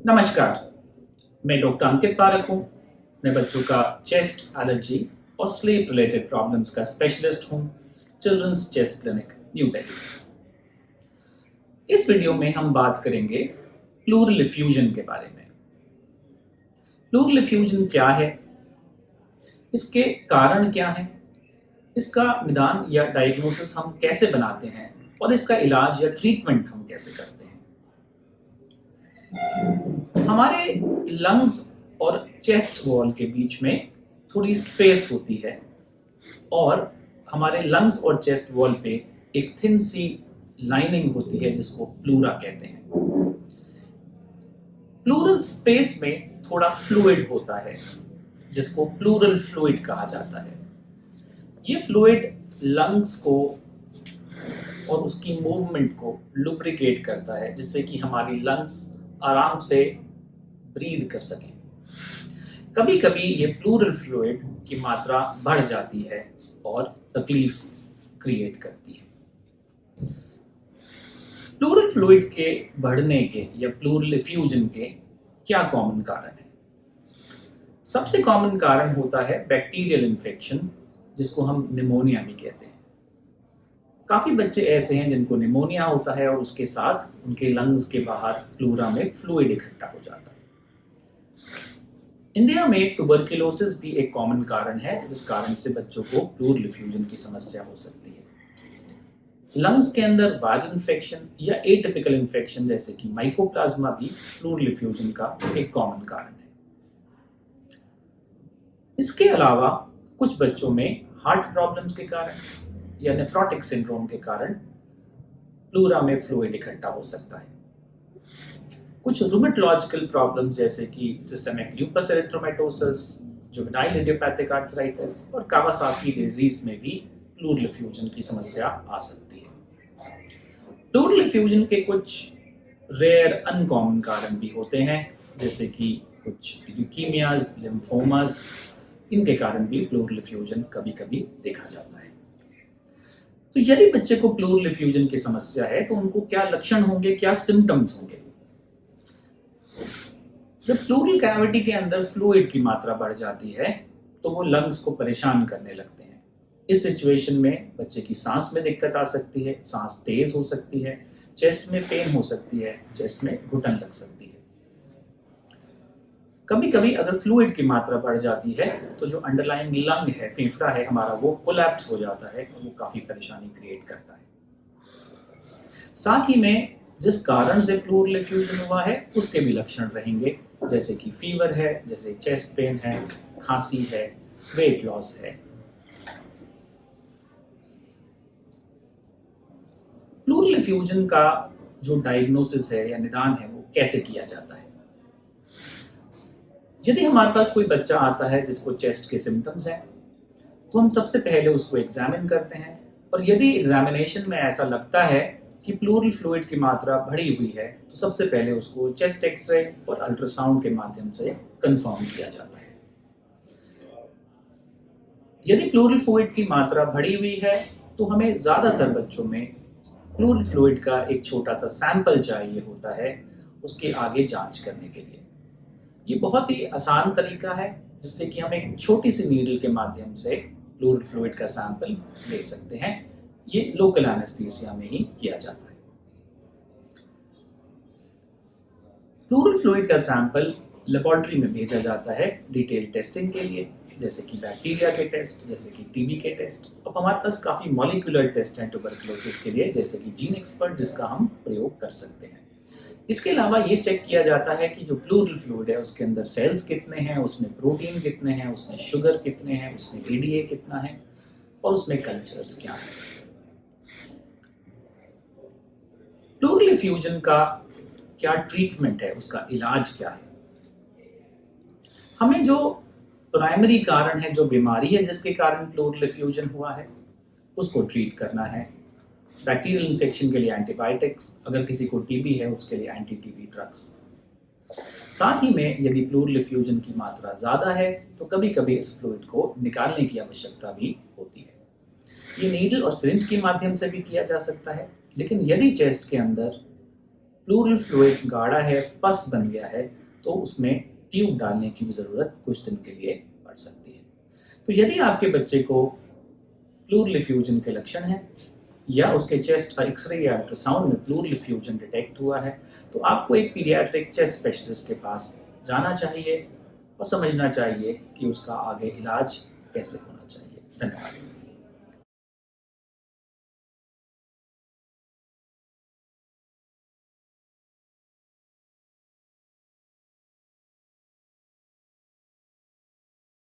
नमस्कार, मैं डॉक्टर अंकित पारक हूँ। मैं बच्चों का चेस्ट, एलर्जी और स्लीप रिलेटेड प्रॉब्लम्स का स्पेशलिस्ट हूँ, childrens chest clinic, new Delhi. इस वीडियो में हम बात करेंगे प्लूरल इफ्यूजन के बारे में। प्लूरल इफ्यूजन क्या है, इसके कारण क्या हैं, इसका निदान या डायग्नोसिस हम कैसे बनाते हैं और इसका इलाज या ट्रीटमेंट हम कैसे करते हैं। हमारे लंग्स और चेस्ट वॉल के बीच में थोड़ी स्पेस होती है और हमारे लंग्स और चेस्ट वॉल पे एक थिन सी लाइनिंग होती है जिसको प्लूरा कहते हैं। प्लूरल स्पेस में थोड़ा फ्लूइड होता है जिसको प्लूरल फ्लूइड कहा जाता है। ये फ्लूइड लंग्स को और उसकी मूवमेंट को लुब्रिकेट करता है जिससे कि हमारी लंग्स आराम से ब्रीद कर सकें। कभी कभी ये प्लूरल फ्लूइड की मात्रा बढ़ जाती है और तकलीफ क्रिएट करती है। प्लूरल फ्लूइड के बढ़ने के या प्लूरल इफ्यूजन के क्या कॉमन कारण है? सबसे कॉमन कारण होता है बैक्टीरियल इन्फेक्शन, जिसको हम निमोनिया भी कहते हैं। काफी बच्चे ऐसे हैं जिनको निमोनिया होता है और उसके साथ उनके लंग्स के बाहर प्लूरा में फ्लूइड इकट्ठा हो जाता है। इंडिया में ट्यूबरकुलोसिस भी एक कॉमन कारण है जिस कारण से बच्चों को प्लूरल इफ्यूजन की समस्या हो सकती है। लंग्स के अंदर वायरल इन्फेक्शन या एटिपिकल इन्फेक्शन जैसे कि माइकोप्लाज्मा भी प्लूरल इफ्यूजन का एक कॉमन कारण है। इसके अलावा कुछ बच्चों में हार्ट प्रॉब्लम्स के कारण या नेफ्रोटिक सिंड्रोम के कारण प्लूरा में फ्लूइड इकट्ठा हो सकता है। कुछ रूमेटोलॉजिकल प्रॉब्लम्स जैसे कि systemic lupus erythematosus, juvenile idiopathic arthritis और कावासाकी डिजीज में भी प्लूरल इफ्यूजन की समस्या आ सकती है। प्लूरल इफ्यूजन के कुछ रेयर अनकॉमन कारण भी होते हैं जैसे कि कुछ ल्यूकीमियाज, लिम्फोमास, इनके कारण भी प्लूरल इफ्यूजन कभी कभी देखा जाता है। तो यदि बच्चे को प्लूरल इफ्यूजन की समस्या है तो उनको क्या लक्षण होंगे, क्या सिम्टम्स होंगे? जब प्लूरल कैविटी के अंदर फ्लूइड की मात्रा बढ़ जाती है तो वो लंग्स को परेशान करने लगते हैं। इस सिचुएशन में बच्चे की सांस में दिक्कत आ सकती है, सांस तेज हो सकती है, चेस्ट में पेन हो सकती है, चेस्ट में घुटन लग सकती है। कभी कभी अगर फ्लूइड की मात्रा बढ़ जाती है तो जो अंडरलाइंग लंग है, फेफड़ा है हमारा, वो कोलैप्स हो जाता है और वो काफी परेशानी क्रिएट करता है। साथ ही में जिस कारण से प्लूरल इफ्यूजन हुआ है उसके भी लक्षण रहेंगे जैसे कि फीवर है, जैसे चेस्ट पेन है, खांसी है, वेट लॉस है। प्लूरल इफ्यूजन का जो डायग्नोसिस है या निदान है वो कैसे किया जाता है? यदि हमारे पास कोई बच्चा आता है जिसको चेस्ट के सिम्टम्स हैं तो हम सबसे पहले उसको एग्जामिन करते हैं और यदि एग्जामिनेशन में ऐसा लगता है कि प्लूरल फ्लूइड की मात्रा बढ़ी हुई है तो सबसे पहले उसको चेस्ट एक्सरे और अल्ट्रासाउंड के माध्यम से कंफर्म किया जाता है। यदि प्लूरल फ्लूइड की मात्रा बढ़ी हुई है तो हमें ज्यादातर बच्चों में प्लूरल फ्लूइड का एक छोटा सा सैंपल चाहिए होता है उसके आगे जांच करने के लिए। ये बहुत ही आसान तरीका है जिससे कि हम एक छोटी सी नीडल के माध्यम से प्लूरल फ्लूइड का सैंपल ले सकते हैं। ये लोकल एनेस्थीसिया में ही किया जाता है। प्लूरल फ्लूइड का सैंपल लेबोरेटरी में भेजा जाता है डिटेल टेस्टिंग के लिए, जैसे कि बैक्टीरिया के टेस्ट, जैसे कि टीबी के टेस्ट। अब हमारे पास काफी मॉलिक्यूलर टेस्ट हैं ट्यूबरकुलोसिस के लिए, जैसे कि जीन एक्सपर्ट, जिसका हम प्रयोग कर सकते हैं। इसके अलावा ये चेक किया जाता है कि जो प्लूरल फ्लूइड है उसके अंदर सेल्स कितने हैं, उसमें प्रोटीन कितने हैं, उसमें शुगर कितने हैं, उसमें एडीए कितना है और उसमें कल्चर्स क्या है। प्लूरल इफ्यूजन का क्या ट्रीटमेंट है, उसका इलाज क्या है? हमें जो प्राइमरी कारण है, जो बीमारी है जिसके कारण प्लूरल इफ्यूजन हुआ है, उसको ट्रीट करना है। बैक्टीरियल इन्फेक्शन के लिए एंटीबायोटिक्स, अगर किसी को टीबी है उसके लिए एंटी टीबी ड्रग्स। साथ ही में यदि प्लूरल इफ्यूजन की मात्रा ज़्यादा है तो कभी कभी इस फ्लूइड को निकालने की आवश्यकता भी होती है। ये नीडल और सिरिंज के माध्यम से भी किया जा सकता है, लेकिन यदि चेस्ट के अंदर प्लूरल फ्लूइड गाढ़ा है, पस बन गया है, तो उसमें ट्यूब डालने की भी ज़रूरत कुछ दिन के लिए पड़ सकती है। तो यदि आपके बच्चे को प्लूरल इफ्यूजन के लक्षण हैं या उसके चेस्ट का एक्सरे या अल्ट्रासाउंड में प्लूरल इफ्यूजन डिटेक्ट हुआ है, तो आपको एक पीडियाट्रिक चेस्ट स्पेशलिस्ट के पास जाना चाहिए और समझना चाहिए कि उसका आगे इलाज कैसे होना चाहिए। धन्यवाद।